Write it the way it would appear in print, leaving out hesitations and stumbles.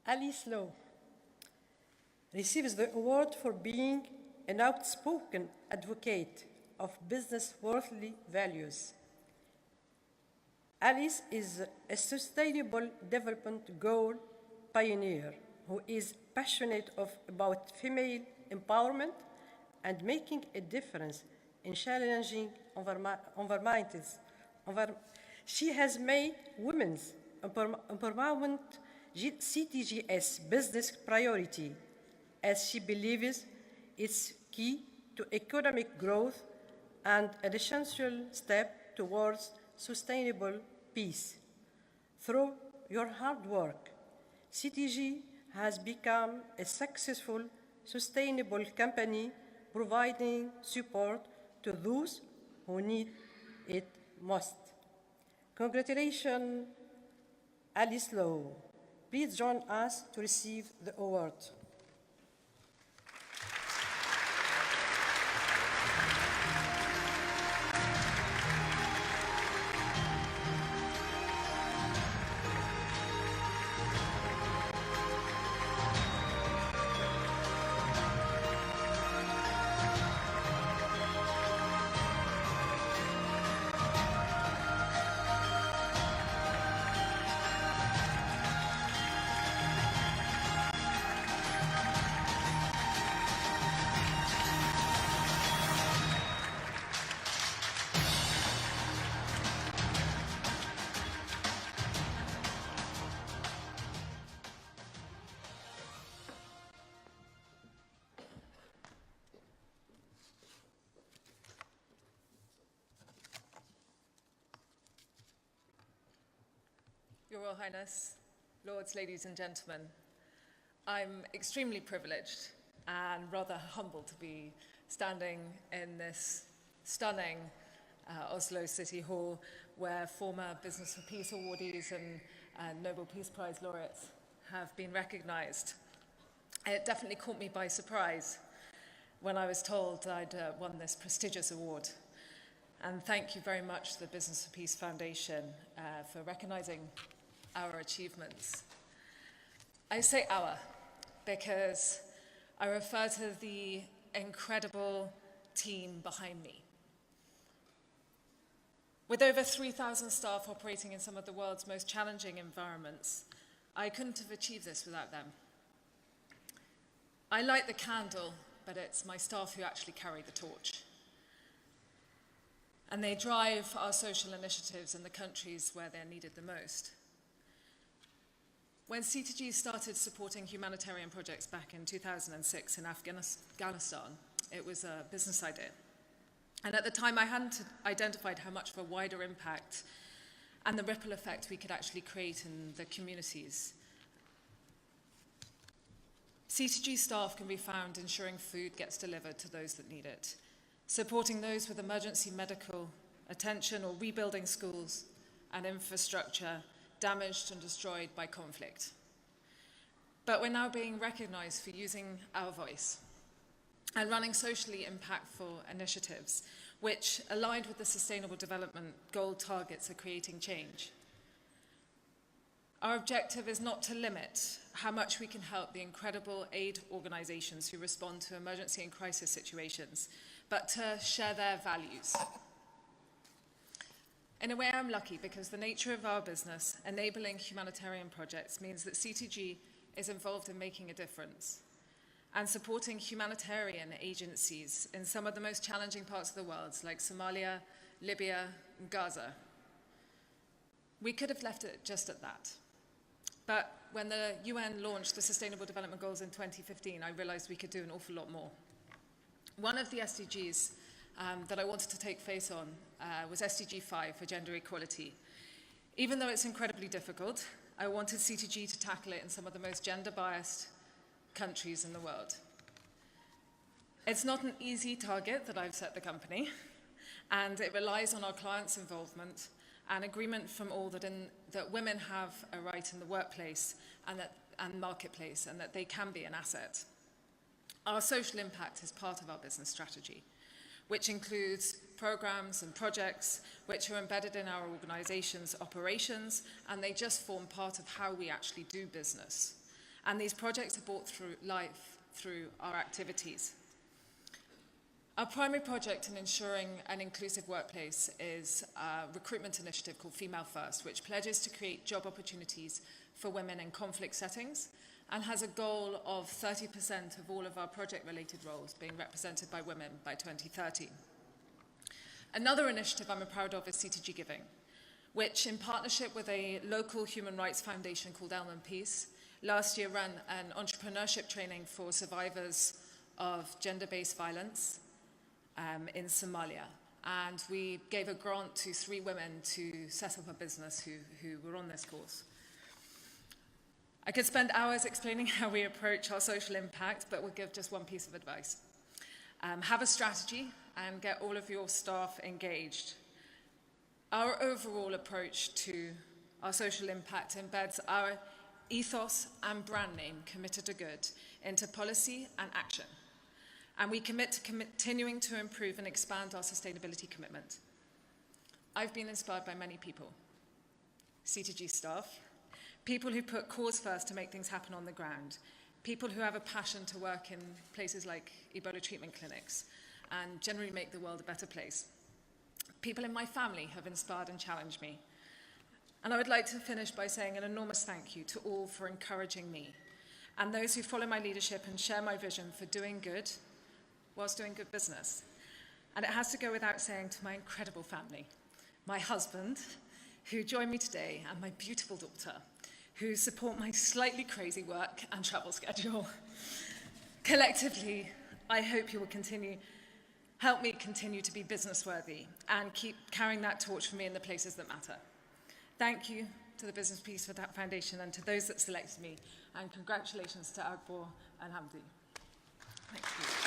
Alice Lowe receives the award for being an outspoken advocate of business-worthy values. Alice is a sustainable development goal pioneer who is passionate about female empowerment and making a difference in challenging environments. She has made women's empowerment CTG's business priority, as she believes it's key to economic growth and an essential step towards sustainable peace. Through your hard work, CTG has become a successful, sustainable company providing support to those who need it most. Congratulations, Alice Lowe. Please join us to receive the award. Your Royal Highness, Lords, ladies and gentlemen, I'm extremely privileged and rather humbled to be standing in this stunning Oslo City Hall where former Business for Peace awardees and Nobel Peace Prize Laureates have been recognized. It definitely caught me by surprise when I was told I'd won this prestigious award. And thank you very much to the Business for Peace Foundation for recognizing our achievements. I say our because I refer to the incredible team behind me. With over 3,000 staff operating in some of the world's most challenging environments, I couldn't have achieved this without them. I light the candle, but it's my staff who actually carry the torch. And they drive our social initiatives in the countries where they're needed the most. When CTG started supporting humanitarian projects back in 2006 in Afghanistan, it was a business idea. And at the time, I hadn't identified how much of a wider impact and the ripple effect we could actually create in the communities. CTG staff can be found ensuring food gets delivered to those that need it, supporting those with emergency medical attention or rebuilding schools and infrastructure damaged and destroyed by conflict. But we're now being recognized for using our voice and running socially impactful initiatives which, aligned with the Sustainable Development Goal targets, are creating change. Our objective is not to limit how much we can help the incredible aid organizations who respond to emergency and crisis situations, but to share their values. In a way, I'm lucky because the nature of our business, enabling humanitarian projects, means that CTG is involved in making a difference and supporting humanitarian agencies in some of the most challenging parts of the world, like Somalia, Libya, and Gaza. We could have left it just at that. But when the UN launched the Sustainable Development Goals in 2015, I realized we could do an awful lot more. One of the SDGs that I wanted to take face on was SDG 5 for gender equality. Even though it's incredibly difficult, I wanted CTG to tackle it in some of the most gender-biased countries in the world. It's not an easy target that I've set the company, and it relies on our clients' involvement and agreement from all that women have a right in the workplace and marketplace, and that they can be an asset. Our social impact is part of our business strategy, which includes programs and projects which are embedded in our organization's operations, and they just form part of how we actually do business. and these projects are brought through life through our activities. Our primary project in ensuring an inclusive workplace is a recruitment initiative called Female First, which pledges to create job opportunities for women in conflict settings and has a goal of 30% of all of our project-related roles being represented by women by 2030. Another initiative I'm proud of is CTG Giving, which in partnership with a local human rights foundation called Nobel Peace, last year ran an entrepreneurship training for survivors of gender-based violence in Somalia. And we gave a grant to 3 women to set up a business who were on this course. I could spend hours explaining how we approach our social impact, but we'll give just one piece of advice. Have a strategy and get all of your staff engaged. Our overall approach to our social impact embeds our ethos and brand name, Committed to Good, into policy and action. And we commit to continuing to improve and expand our sustainability commitment. I've been inspired by many people. CTG staff, people who put cause first to make things happen on the ground, people who have a passion to work in places like Ebola treatment clinics and generally make the world a better place. People in my family have inspired and challenged me. And I would like to finish by saying an enormous thank you to all for encouraging me and those who follow my leadership and share my vision for doing good whilst doing good business. And it has to go without saying to my incredible family, my husband, who joined me today, and my beautiful daughter, who support my slightly crazy work and travel schedule. Collectively, I hope you will help me continue to be business worthy and keep carrying that torch for me in the places that matter. Thank you to the Business Peace Foundation and to those that selected me, and congratulations to Akbar and Hamdi. Thank you.